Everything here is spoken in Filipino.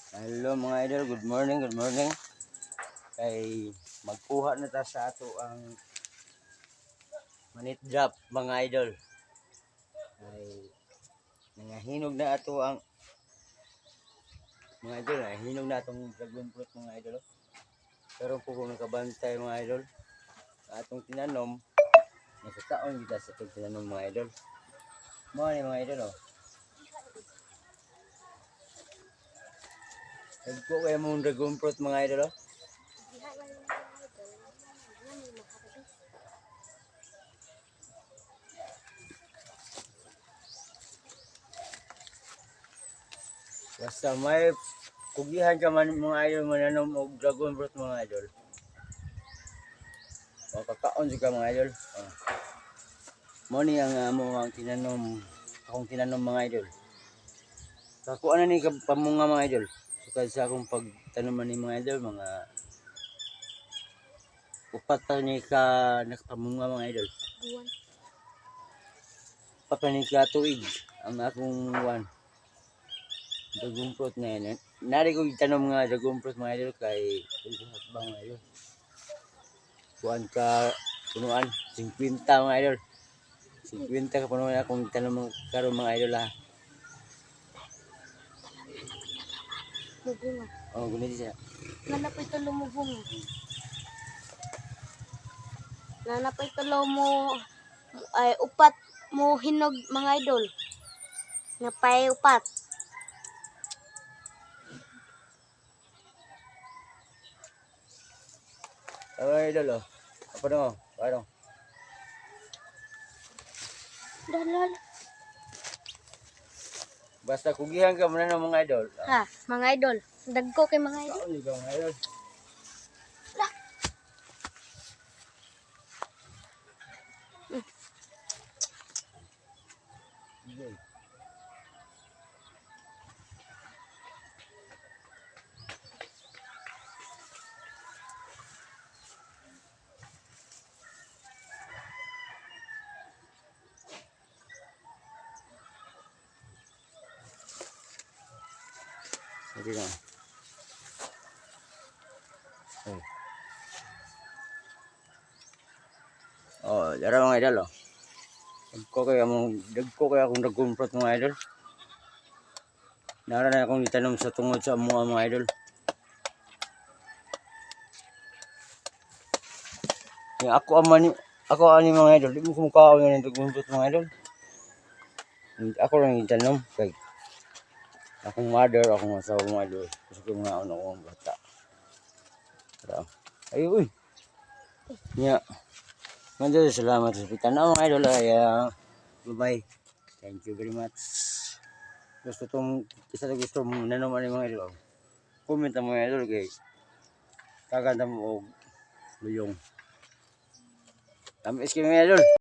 Hello mga idol, good morning, good morning. Kay magkuha na ta sa ato ang manit drop mga idol. Ay nangahinog na ato ang mga idol, nangahinog na atong dragon fruit mga idol. Pero po kung nakabantay mga idol, sa atong tinanom, nasa taon kita sa atong tinanom mga idol. Mga ni mga idol oh. Nagko kayo mong dragon fruit mga idol oh. Basta may kugihan ka man mga idol mananom og dragon fruit mga idol. Makakaon juga mga idol. Mo ni ang ang tinanom, akong tinanom mga idol. Kakuha na ni pamunga mga idol. Sukad sa akong pagtanaman ni mga idol, mga upat pa ni ka nakapamunga mga idol. Upat pa ni ka tuig ang akong dragon fruit na yan. Nari ko itanong nga dragon fruit mga idol kay bang mga idol. Kuan ka punuan 50 mga idol. 50 ka punuan akong itanong karon mga idol ha. Mubunga. Oh, guni siya. Nanapay tulo mo bunga. Nanapay tulo mo ay upat mo hinog mga idol. Napay upat. Ay idol oh. Apa dong? Ano? Dalal. Basta kugihan ka muna ng mga idol. Ha, mga idol. Dagko kay mga idol. Kaon juga mga idol. Okay. Sige na. Oh, dara mga idol oh. Dagko kaya akong dragon fruit mga idol. Nara na akong itanom sa tungod sa mga idol. Yung ako ani mga idol, di mo kumukha ng dragon fruit mga idol. Ako lang itanom kay akong mother, akong asawa mga idol. Gusto ko nga ano akong bata. Ay uy. Nya. Mga salamat sa pitanaw mga idol. Bye-bye. Thank you very much. Gusto mo nanaman ng mga idol. Comment ang mga idol kay kaganda mo og luyong. Tamis kayo mga idol.